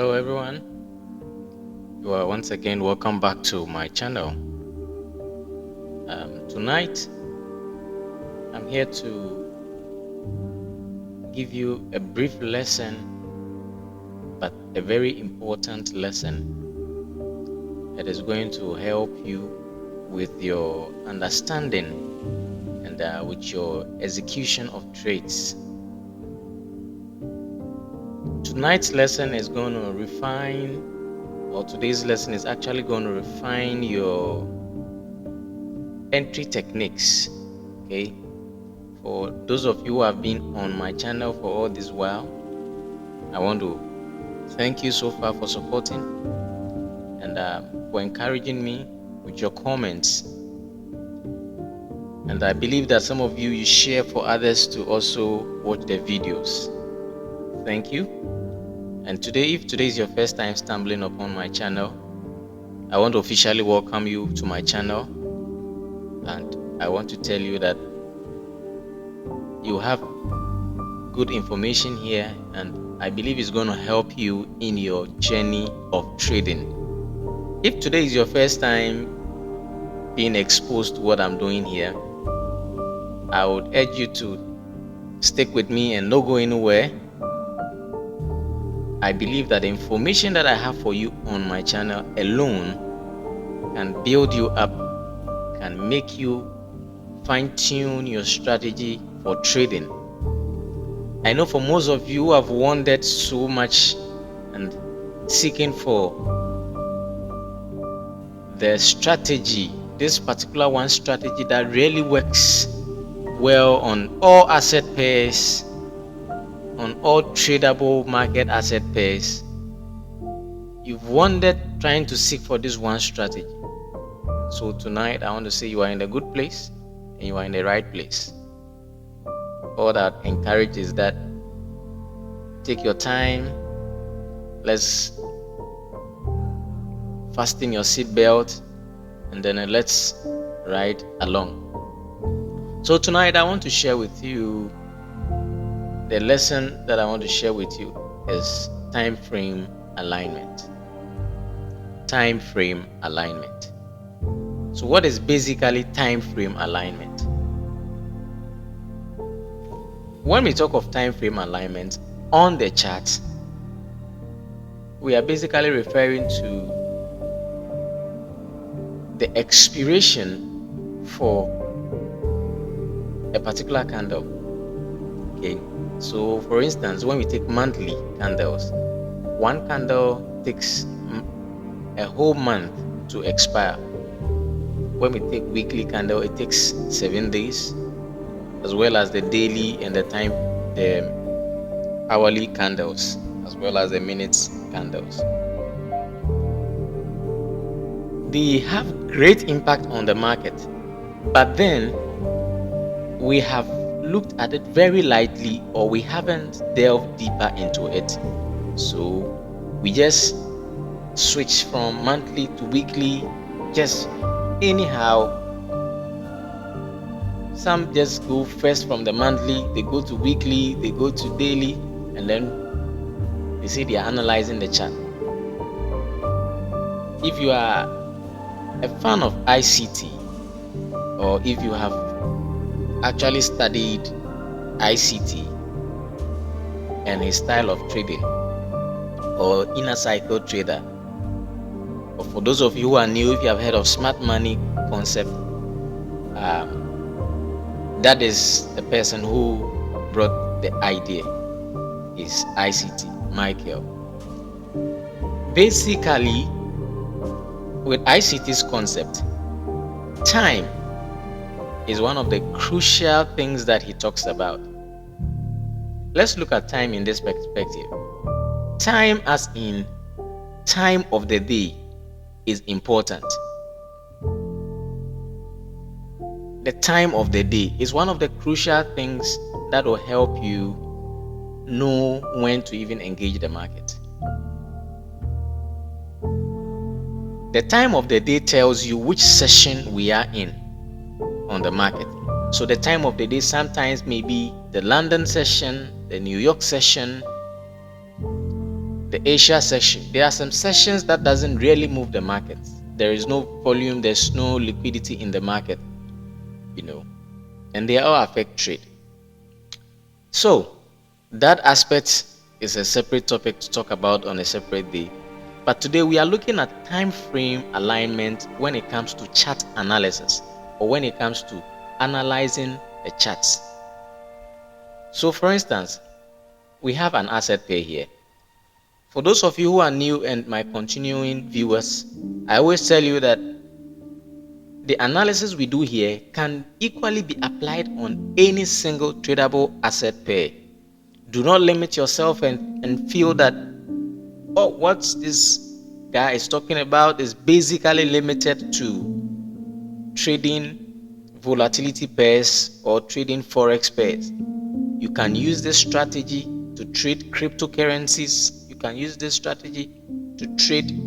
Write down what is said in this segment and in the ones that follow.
Hello everyone, you are once again welcome back to my channel. Tonight I'm here to give you a brief lesson, but a very important lesson. It is going to help you with your understanding and with your execution of trades. Tonight's lesson is going to refine, or today's lesson is actually going to refine your entry techniques. Okay, for those of you who have been on my channel for all this while, I want to thank you so far for supporting and for encouraging me with your comments. And I believe that some of you share for others to also watch the videos. Thank you. And today, if today is your first time stumbling upon my channel, I want to officially welcome you to my channel, and I want to tell you that you have good information here, and I believe it's going to help you in your journey of trading. If today is your first time being exposed to what I'm doing here, I would urge you to stick with me and not go anywhere. I believe that the information that I have for you on my channel alone can build you up, can make you fine-tune your strategy for trading. I know for most of you who have wandered so much and seeking for the strategy, this particular one strategy that really works well on all asset pairs, on all tradable market asset pairs. You've wandered trying to seek for this one strategy. So tonight I want to say you are in a good place and you are in the right place. All that encourages that take your time, let's fasten your seatbelt, and then let's ride along. So tonight I want to share with you, the lesson that I want to share with you is time frame alignment. Time frame alignment. So what is basically time frame alignment? When we talk of time frame alignment on the chart, we are basically referring to the expiration for a particular candle. Okay, so for instance, when we take monthly candles, one candle takes a whole month to expire. When we take weekly candle, it takes 7 days, as well as the daily and the hourly candles, as well as the minutes candles. They have great impact on the market, but then we have looked at it very lightly, or we haven't delved deeper into it. So we just switch from monthly to weekly, just anyhow. Some just go first from the monthly, they go to weekly, they go to daily, and then they say they are analyzing the chart. If you are a fan of ICT, or if you have actually studied ICT and his style of trading, or inner cycle trader, or for those of you who are new, if you have heard of smart money concept, that is the person who brought the idea, is ICT, Michael. Basically, with ICT's concept, time is one of the crucial things that he talks about. Let's look at time in this perspective. Time, as in time of the day, is important. The time of the day is one of the crucial things that will help you know when to even engage the market. The time of the day tells you which session we are in on the market. So the time of the day sometimes may be the London session, the New York session, the Asia section, there are some sessions that doesn't really move the market. There is no volume, there's no liquidity in the market, and they all affect trade. So that aspect is a separate topic to talk about on a separate day. But today we are looking at time frame alignment when it comes to chart analysis, or when it comes to analyzing the charts. So for instance, we have an asset pair here. For those of you who are new and my continuing viewers, I always tell you that the analysis we do here can equally be applied on any single tradable asset pair. Do not limit yourself and feel that, oh, what this guy is talking about is basically limited to trading volatility pairs or trading forex pairs. You can use this strategy to trade cryptocurrencies. You can use this strategy to trade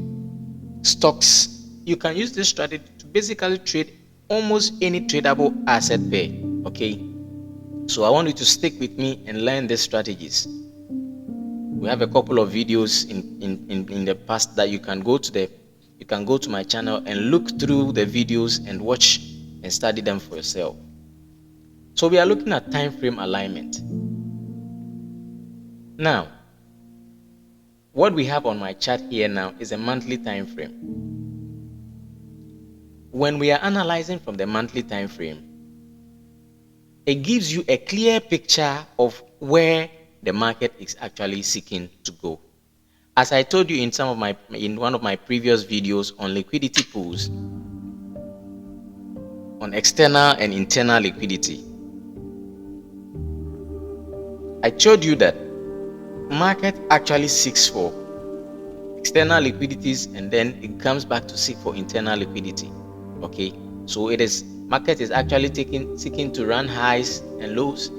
stocks. You can use this strategy to basically trade almost any tradable asset pair. Okay, so I want you to stick with me and learn these strategies. We have a couple of videos in the past that you can go to my channel and look through the videos and watch and study them for yourself. So we are looking at time frame alignment. Now, what we have on my chart here now is a monthly time frame. When we are analyzing from the monthly time frame, it gives you a clear picture of where the market is actually seeking to go. As I told you in one of my previous videos on liquidity pools, on external and internal liquidity, I told you that market actually seeks for external liquidities and then it comes back to seek for internal liquidity. Okay, so market is actually seeking to run highs and lows,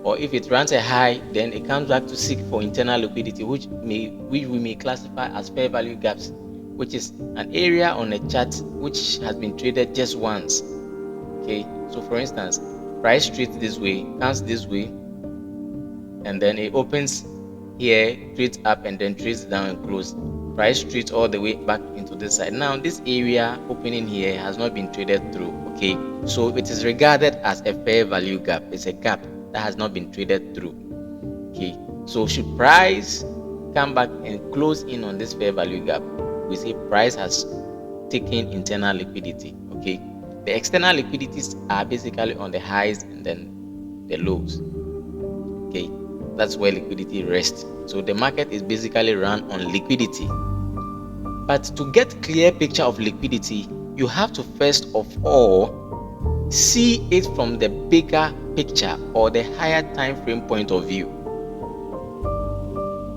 or if it runs a high, then it comes back to seek for internal liquidity, which we may classify as fair value gaps, which is an area on a chart which has been traded just once. Okay, so for instance, price trades this way, comes this way, and then it opens here, trades up, and then trades down and close. Price trades all the way back into this side. Now this area opening here has not been traded through. Okay, so it is regarded as a fair value gap. It's a gap that has not been traded through. Okay, so should price come back and close in on this fair value gap, we say price has taken internal liquidity. Okay, the external liquidities are basically on the highs and then the lows. Okay, that's where liquidity rests. So the market is basically run on liquidity. But to get clear picture of liquidity, you have to first of all see it from the bigger picture or the higher time frame point of view.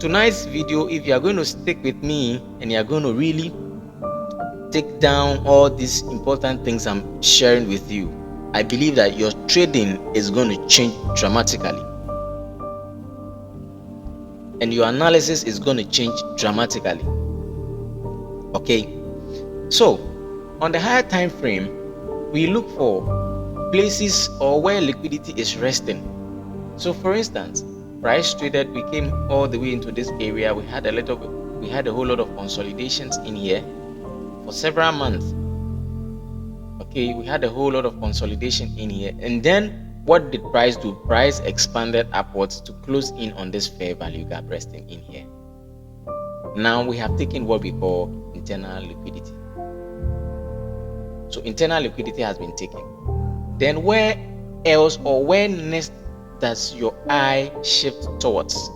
Tonight's video, if you are going to stick with me and you are going to really take down all these important things I'm sharing with you, I believe that your trading is going to change dramatically. And your analysis is going to change dramatically. Okay, so on the higher time frame, we look for places or where liquidity is resting. So for instance, price traded, we came all the way into this area. We had a whole lot of consolidations in here for several months. Okay, we had a whole lot of consolidation in here, and then what did price do? Price expanded upwards to close in on this fair value gap resting in here. Now we have taken what we call internal liquidity. So internal liquidity has been taken. Then where else or where next does your eye shift towards?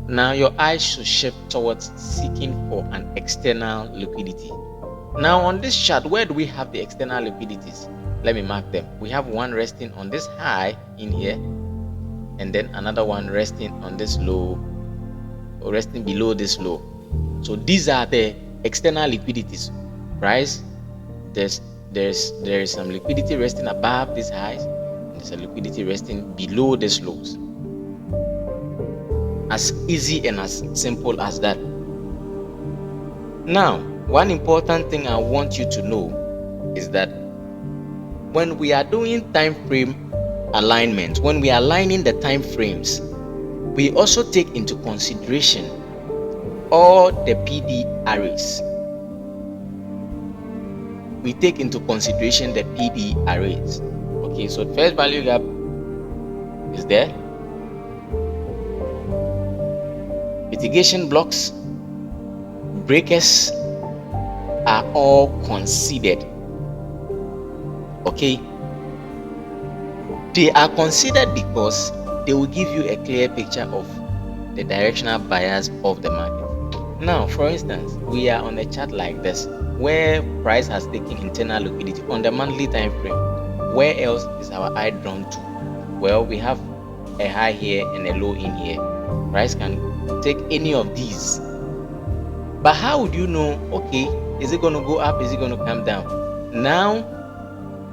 Now your eye should shift towards seeking for an external liquidity. Now on this chart, where do we have the external liquidities? Let me mark them. We have one resting on this high in here, and then another one resting on this low, or resting below this low. So these are the external liquidities. Price, there's some liquidity resting above these highs, and there's a liquidity resting below these lows. As easy and as simple as that. Now, one important thing I want you to know is that when we are doing time frame alignment, when we are aligning the time frames, we also take into consideration all the PD arrays. We take into consideration the PD arrays. Okay, so the first value gap is there. Mitigation blocks, breakers are all considered. Okay, they are considered because they will give you a clear picture of the directional bias of the market. Now, for instance, we are on a chart like this where price has taken internal liquidity on the monthly time frame. Where else is our eye drawn to? Well, we have a high here and a low in here. Price can take any of these. But how would you know, okay, is it going to go up? Is it going to come down? Now,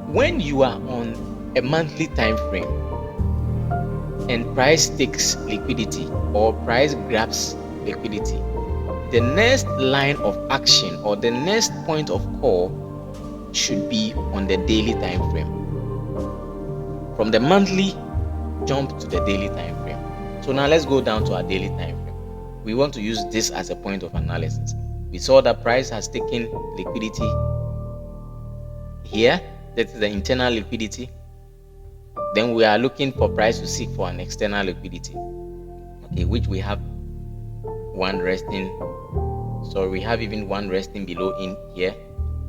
when you are on a monthly time frame and price takes liquidity or price grabs liquidity, the next line of action or the next point of call should be on the daily time frame. From the monthly, jump to the daily time frame. So now let's go down to our daily time frame. We want to use this as a point of analysis. We saw that price has taken liquidity here. That is the internal liquidity. Then we are looking for price to seek for an external liquidity. Okay, which we have one resting. So we have even one resting below in here,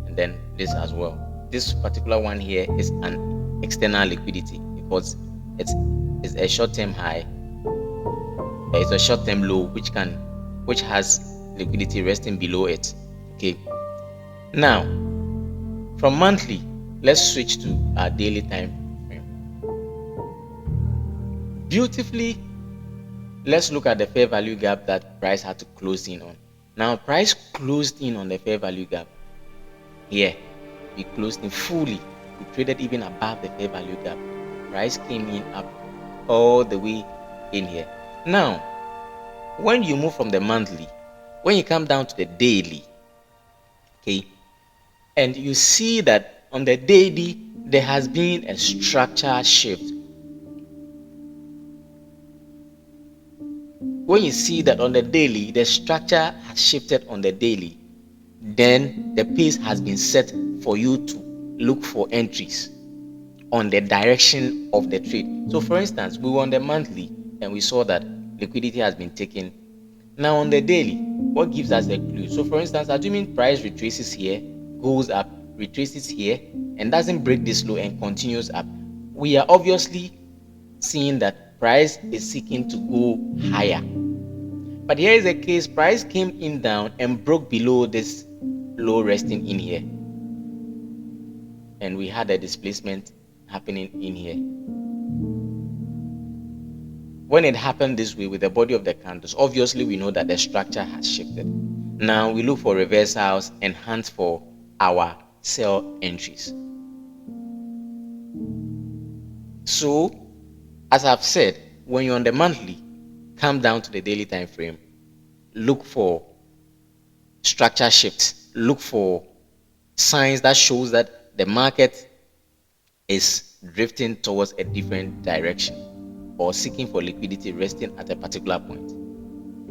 and then this as well. This particular one here is an external liquidity because it's a short-term high. It's a short-term low which has liquidity resting below it. Okay. Now, from monthly, let's switch to our daily time frame. Beautifully, let's look at the fair value gap that price had to close in on. Now, price closed in on the fair value gap. Here, we closed in fully. We traded even above the fair value gap. Price came in up all the way in here. Now, when you move from the monthly, when you come down to the daily, okay, and you see that on the daily there has been a structure shift. When you see that on the daily the structure has shifted on the daily, then the pace has been set for you to look for entries on the direction of the trade. So for instance, we were on the monthly and we saw that liquidity has been taken. Now on the daily, what gives us a clue? So for instance, assuming price retraces here, goes up, retraces here, and doesn't break this low and continues up, we are obviously seeing that price is seeking to go higher. But here is a case, price came in down and broke below this low resting in here, and we had a displacement happening in here. When it happened this way with the body of the candles, obviously we know that the structure has shifted. Now we look for reversals and hunt for our sell entries. So, as I've said, when you're on the monthly, come down to the daily time frame, look for structure shifts, look for signs that shows that the market is drifting towards a different direction or seeking for liquidity resting at a particular point.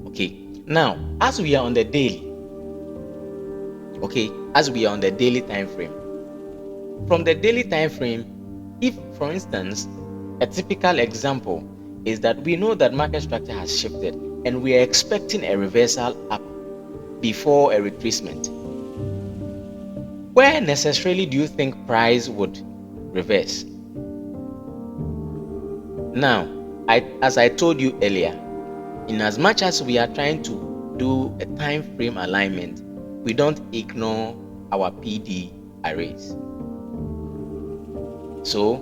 Okay, now as we are on the daily, time frame, from the daily time frame, if for instance a typical example is that we know that market structure has shifted and we are expecting a reversal up before a retracement, where necessarily do you think price would reverse? Now, as I told you earlier, in as much as we are trying to do a time frame alignment, we don't ignore our PD arrays. So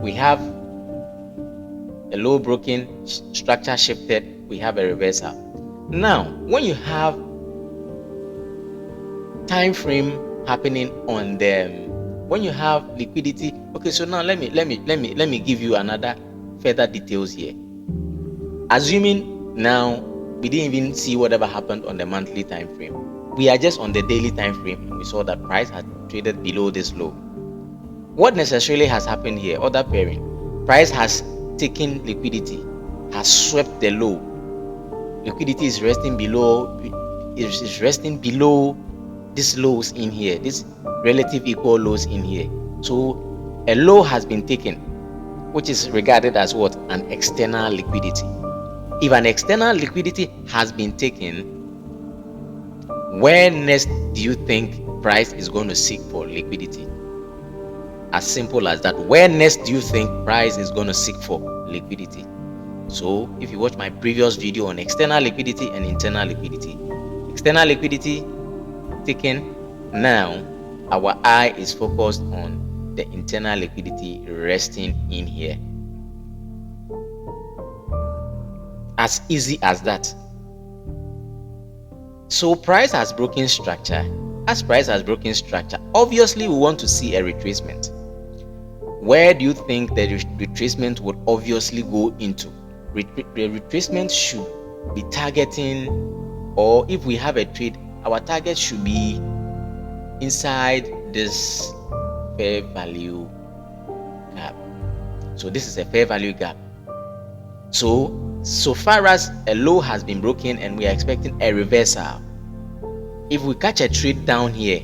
we have a low broken, structure shifted, we have a reversal. Now, when you have time frame happening on them, when you have liquidity, okay, so now let me give you another further details here. Assuming now we didn't even see whatever happened on the monthly time frame, we are just on the daily time frame and we saw that price had traded below this low. What necessarily has happened here? Other pairing, price has taken liquidity has swept the low. Liquidity is resting below, is resting below these lows in here, this relative equal lows in here. So a low has been taken, which is regarded as what? An external liquidity. If an external liquidity has been taken, where next do you think price is going to seek for liquidity? As simple as that. Where next do you think price is going to seek for liquidity? So if you watch my previous video on external liquidity and internal liquidity, external liquidity taken, now our eye is focused on the internal liquidity resting in here. As easy as that. So price has broken structure. As price has broken structure, obviously we want to see a retracement. Where do you think the retracement would obviously go into? The retracement should be targeting, or if we have a trade, our target should be inside this fair value gap. So this is a fair value gap. So far as a low has been broken and we are expecting a reversal, if we catch a trade down here,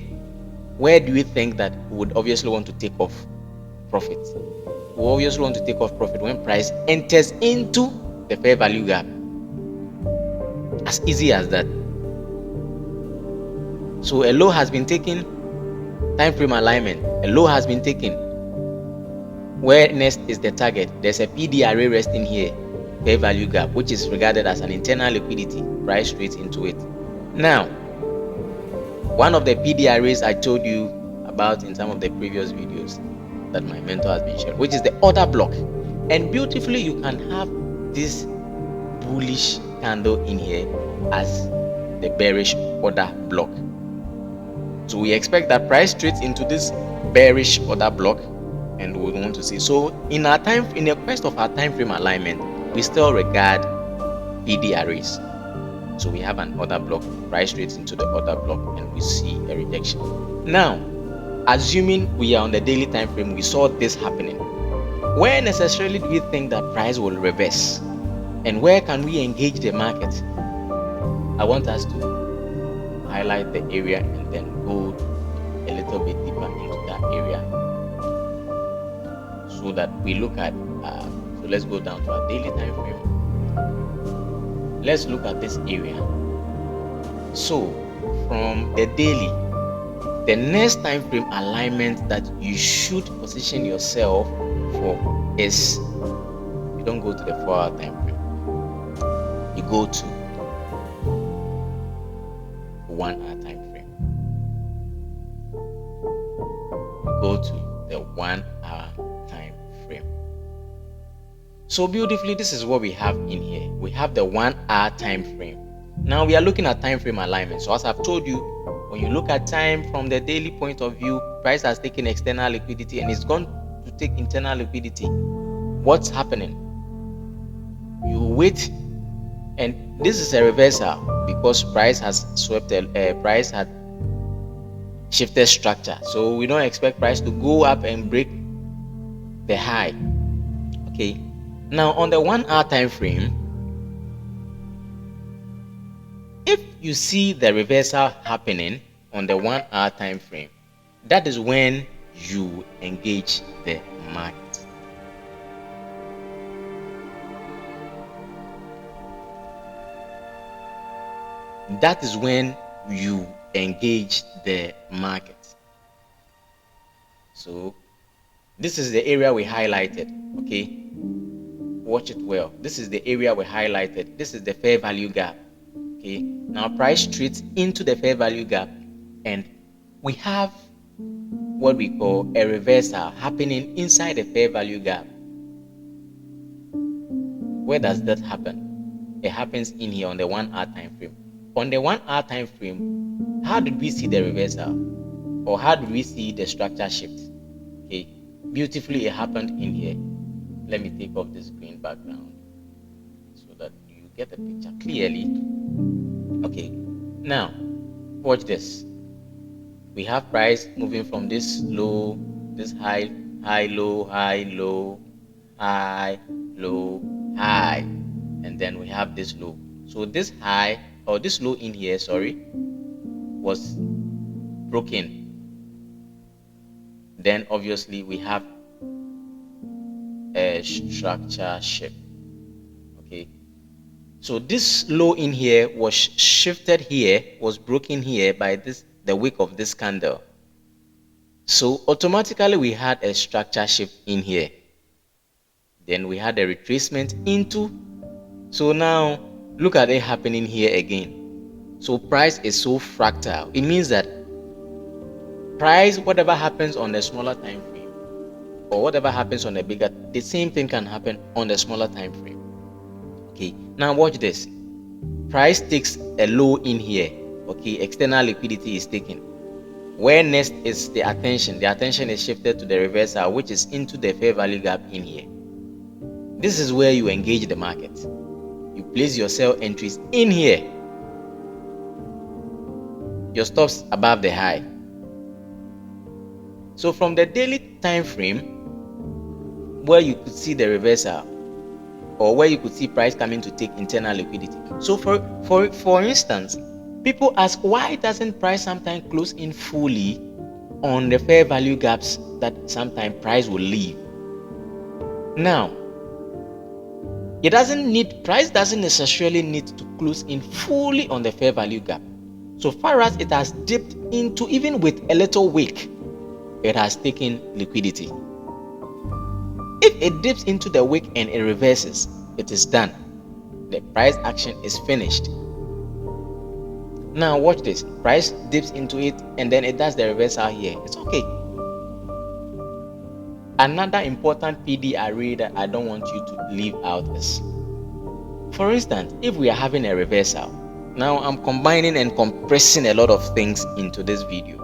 where do we think that we would obviously want to take off profit? We obviously want to take off profit when price enters into the fair value gap. As easy as that. So a low has been taken, time frame alignment. A low has been taken. Where next is the target? There's a PD array resting here, fair value gap, which is regarded as an internal liquidity. Price straight into it. Now, one of the PD arrays I told you about in some of the previous videos that my mentor has been sharing, which is the order block. And beautifully, you can have this bullish candle in here as the bearish order block. So we expect that price trades into this bearish order block, and we want to see. So in the quest of our time frame alignment, we still regard PD arrays. So we have an order block, price trades into the order block, and we see a rejection. Now, assuming we are on the daily time frame, we saw this happening. Where necessarily do we think that price will reverse? And where can we engage the market? I want us to highlight the area and then go a little bit deeper into that area, so that we look at so let's go down to our daily time frame. Let's look at this area. So from the daily, the next time frame alignment that you should position yourself for is, you don't go to the 4-hour time frame, you go to 1-hour time frame. You go to the 1-hour time frame. So beautifully, this is what we have in here. We have the 1-hour time frame. Now we are looking at time frame alignment. So as I've told you, when you look at time from the daily point of view, price has taken external liquidity and it's gone to take internal liquidity. What's happening? You wait, and this is a reversal because price has swept price had shifted structure. So we don't expect price to go up and break the high. Okay. Now on the 1-hour time frame, if you see the reversal happening on the 1-hour time frame, that is when you engage the market. That is when you engage the market. So this is the area we highlighted. Okay, watch it well. This is the area we highlighted. This is the fair value gap. Okay, now price trades into the fair value gap, and we have what we call a reversal happening inside the fair value gap. Where does that happen? It happens in here on the 1-hour time frame. On the 1-hour time frame, how did we see the reversal, or how did we see the structure shift? Okay, beautifully it happened in here. Let me take off this green background so that you get the picture clearly. Okay, now watch this. We have price moving from this low, this high, high, low, high, low, high, low, high. and then we have this low. So this high, or this low in here, sorry, was broken. Then obviously we have a structure shift. Okay, so this low in here was shifted here, was broken here by the wick of this candle. So automatically we had a structure shift in here. Then we had a retracement into. So now look at it happening here again. So price is so fractal. It means that price, whatever happens on the smaller time frame or whatever happens on the bigger, the same thing can happen on the smaller time frame. Okay, now watch this. Price takes a low in here. Okay, external liquidity is taken. Where next is the attention? The attention is shifted to the reversal, which is into the fair value gap in here. This is where you engage the market. You place your sell entries in here. Your stops above the high. So from the daily time frame, where you could see the reversal, or where you could see price coming to take internal liquidity. So for instance, people ask, why doesn't price sometimes close in fully on the fair value gaps that sometimes price will leave? Now, price doesn't necessarily need to close in fully on the fair value gap. So far as it has dipped into, even with a little wick, it has taken liquidity. If it dips into the wick and it reverses, it is done. The price action is finished. Now watch this. Price dips into it and then it does the reversal here. It's okay. Another important PD array that I don't want you to leave out is, for instance, if we are having a reversal. Now I'm combining and compressing a lot of things into this video,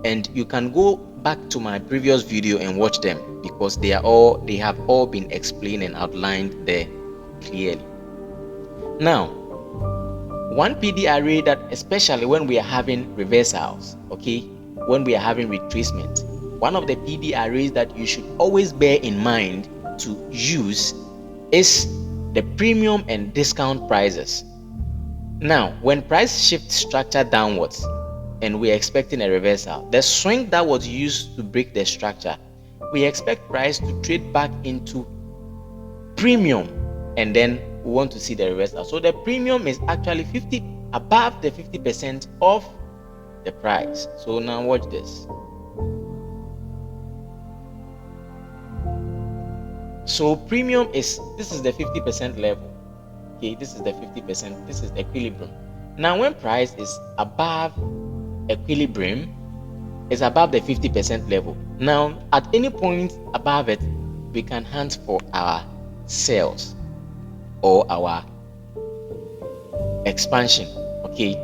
and you can go back to my previous video and watch them, because they have all been explained and outlined there clearly. Now, one PD array that, especially when we are having reversals, okay, when we are having retracement, one of the PD arrays that you should always bear in mind to use is the premium and discount prices. Now, when price shifts structure downwards and we are expecting a reversal, the swing that was used to break the structure, we expect price to trade back into premium, and then we want to see the reversal. So the premium is actually above the 50% of the price. So now watch this. So premium this is the 50% level. Okay, this is the 50%, this is equilibrium. Now when price is above equilibrium, it's above the 50% level. Now at any point above it, we can hunt for our sales or our expansion. Okay,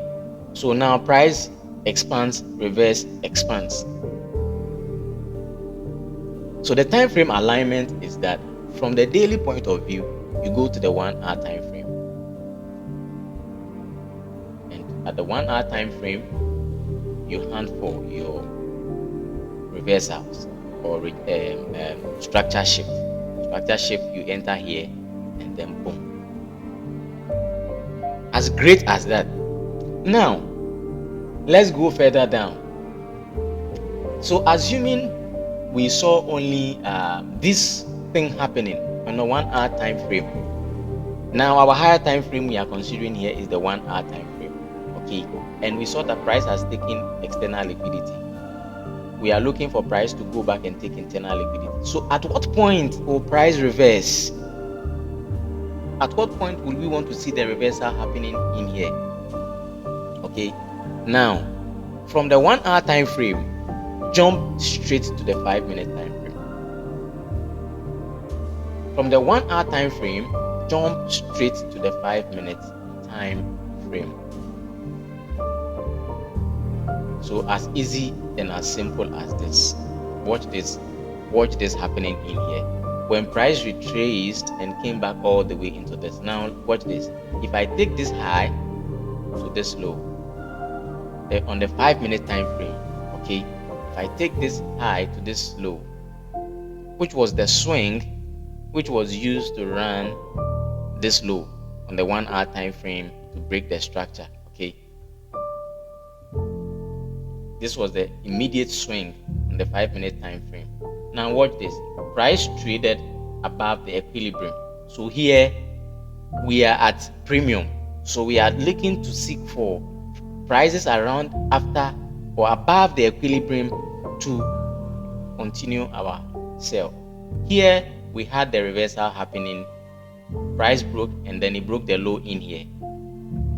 so now price expands, reverse, expands. So the time frame alignment is that from the daily point of view, you go to the 1 hour time frame, and at the 1 hour time frame, you hunt for your reversals or structure shift. Structure shift, you enter here, and then boom. As great as that. Now, let's go further down. So assuming we saw only this thing happening on a 1 hour time frame. Now our higher time frame we are considering here is the 1 hour time frame. Okay, and we saw that price has taken external liquidity. We are looking for price to go back and take internal liquidity. So at what point will price reverse? At what point will we want to see the reversal happening in here? Okay, now from the 1 hour time frame, jump straight to the 5-minute time frame. From the 1 hour time frame, jump straight to the 5-minute time frame. So as easy and as simple as this. Watch this happening in here. When price retraced and came back all the way into this. Now watch this. If I take this high to this low, on the 5-minute time frame, okay, if I take this high to this low, which was the swing which was used to run this low, on the 1 hour time frame to break the structure. Okay, this was the immediate swing on the 5-minute time frame. Now watch this. Price traded above the equilibrium. So here we are at premium. So we are looking to seek for prices around, after, or above the equilibrium to continue our sell. Here we had the reversal happening. Price broke, and then it broke the low in here.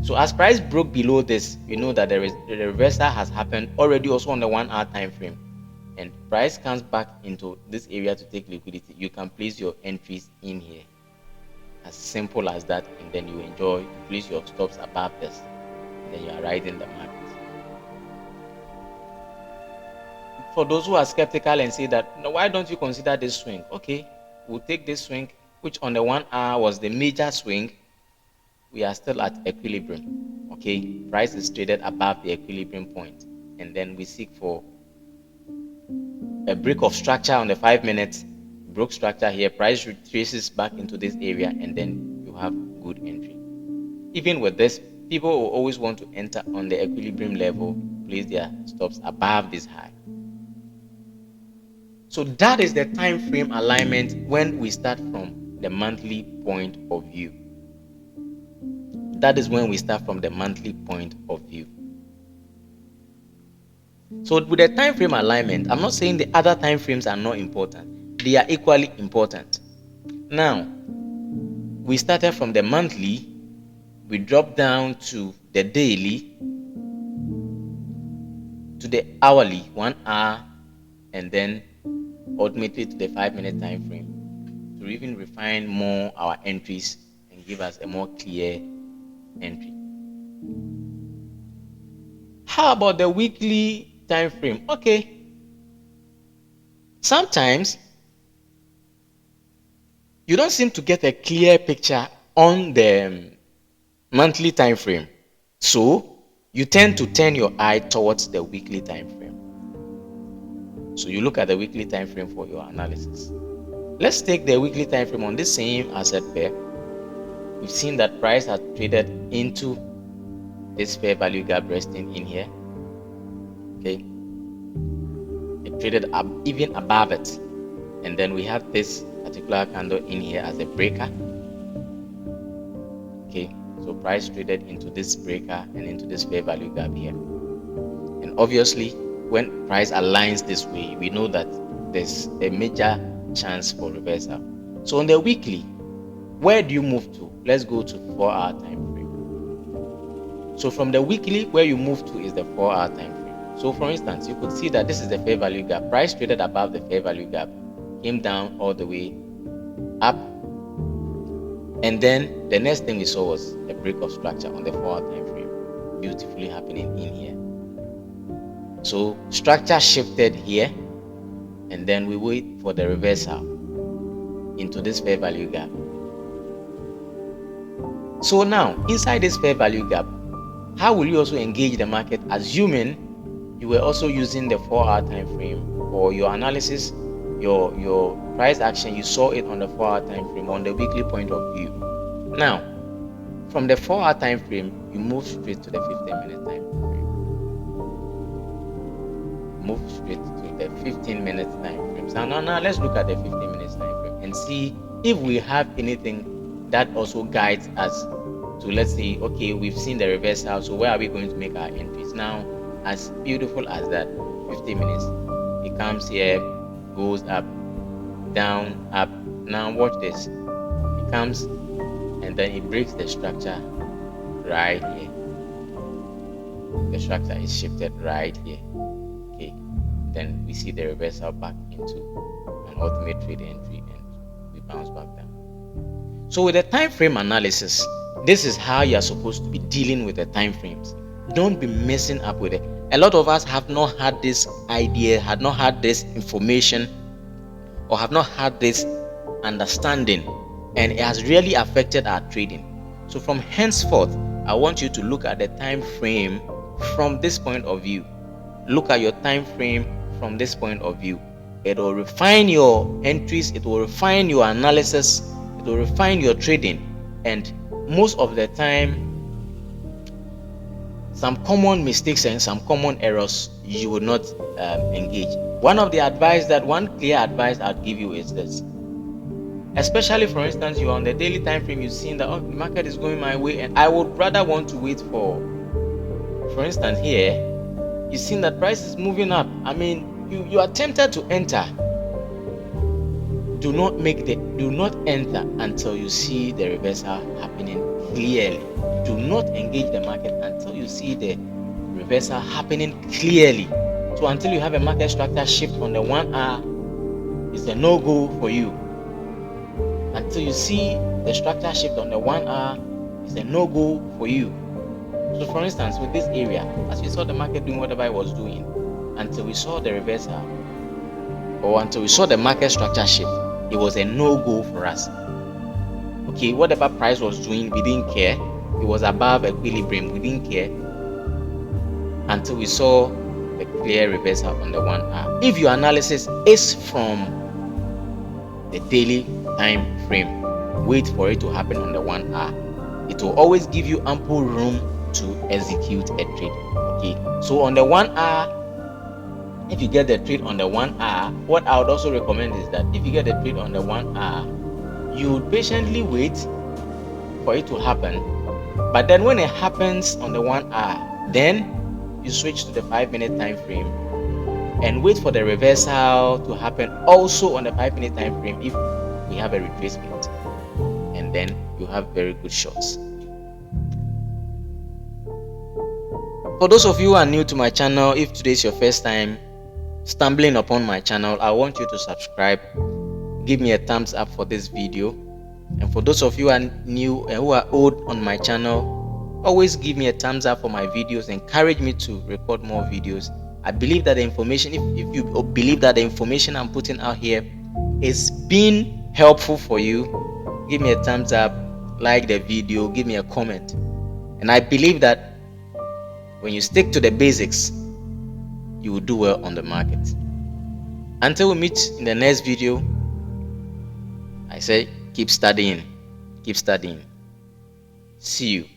So as price broke below this, you know that the reversal has happened already also on the 1 hour time frame, and price comes back into this area to take liquidity. You can place your entries in here, as simple as that, and then you enjoy. You place your stops above this, and then you are riding the market. For those who are skeptical and say that, no, why don't you consider this swing? Okay, we'll take this swing, which on the 1 hour was the major swing. We are still at equilibrium. Okay, price is traded above the equilibrium point, and then we seek for a break of structure on the 5 minutes. Broke structure here, price retraces back into this area, and then you have good entry. Even with this, people will always want to enter on the equilibrium level, place their stops above this high. So that is the time frame alignment when we start from the monthly point of view. That is when we start from the monthly point of view. So with the time frame alignment, I'm not saying the other time frames are not important. They are equally important. Now, we started from the monthly, we dropped down to the daily, to the hourly, 1 hour, and then ultimately to the 5-minute time frame, to even refine more our entries and give us a more clear entry. How about the weekly time frame? Okay, sometimes you don't seem to get a clear picture on the monthly time frame, so you tend to turn your eye towards the weekly time frame. So you look at the weekly time frame for your analysis. Let's take the weekly time frame on this same asset pair. We've seen that price has traded into this fair value gap resting in here. Okay, it traded up even above it, and then we have this particular candle in here as a breaker. Okay, so price traded into this breaker and into this fair value gap here, and obviously when price aligns this way, we know that there's a major chance for reversal. So on the weekly, where do you move to? Let's go to 4-hour time frame. So from the weekly, where you move to is the 4-hour time frame. So for instance, you could see that this is the fair value gap. Price traded above the fair value gap, came down all the way up, and then the next thing we saw was a break of structure on the 4-hour time frame, beautifully happening in here. So structure shifted here, and then we wait for the reversal into this fair value gap. So now inside this fair value gap, how will you also engage the market, assuming you were also using the 4-hour time frame for your analysis, your price action? You saw it on the 4-hour time frame, on the weekly point of view. Now from the 4-hour time frame, you move straight to the 15-minute time frame. Move straight to the 15-minute time frame. So now let's look at the 15-minute time frame and see if we have anything that also guides us to, let's say, okay, we've seen the reversal, so where are we going to make our entries? Now, as beautiful as that, 15 minutes, it comes here, goes up, down, up. Now watch this. It comes and then it breaks the structure right here. The structure is shifted right here. Okay, then we see the reversal back into an ultimate trade entry, and we bounce back down. So with the time frame analysis, this is how you are supposed to be dealing with the time frames. Don't be messing up with it. A lot of us have not had this idea, had not had this information, or have not had this understanding, and it has really affected our trading. So from henceforth, I want you to look at the time frame from this point of view. Look at your time frame from this point of view. It will refine your entries, it will refine your analysis, it will refine your trading, and most of the time, some common mistakes and some common errors you will not engage. One clear advice I'd give you is this. Especially, for instance, you are on the daily time frame, you've seen that, oh, the market is going my way, and I would rather want to wait for instance, here, you've seen that price is moving up. I mean, you are tempted to enter. Do not enter until you see the reversal happening clearly. Do not engage the market until you see the reversal happening clearly. So until you have a market structure shift on the 1 hour, it's a no-go for you. Until you see the structure shift on the 1 hour, it's a no-go for you. So for instance, with this area, as we saw the market doing whatever it was doing, until we saw the reversal, or until we saw the market structure shift, it was a no-go for us. Okay, whatever price was doing, we didn't care. It was above equilibrium, we didn't care until we saw the clear reversal on the 1 hour. If your analysis is from the daily time frame, wait for it to happen on the 1 hour. It will always give you ample room to execute a trade. Okay, so on the 1 hour, if you get the trade on the 1 hour, what I would also recommend is that if you get the trade on the 1 hour, you would patiently wait for it to happen. But then when it happens on the 1 hour, then you switch to the 5-minute time frame and wait for the reversal to happen also on the 5-minute time frame if we have a retracement, and then you have very good shots. For those of you who are new to my channel, if today is your first time stumbling upon my channel, I want you to subscribe, give me a thumbs up for this video. And for those of you who are new and who are old on my channel, always give me a thumbs up for my videos, encourage me to record more videos. I believe that the information, if you believe that the information I'm putting out here is being helpful for you, give me a thumbs up, like the video, give me a comment. And I believe that when you stick to the basics, you will do well on the market. Until we meet in the next video, I say keep studying. See you.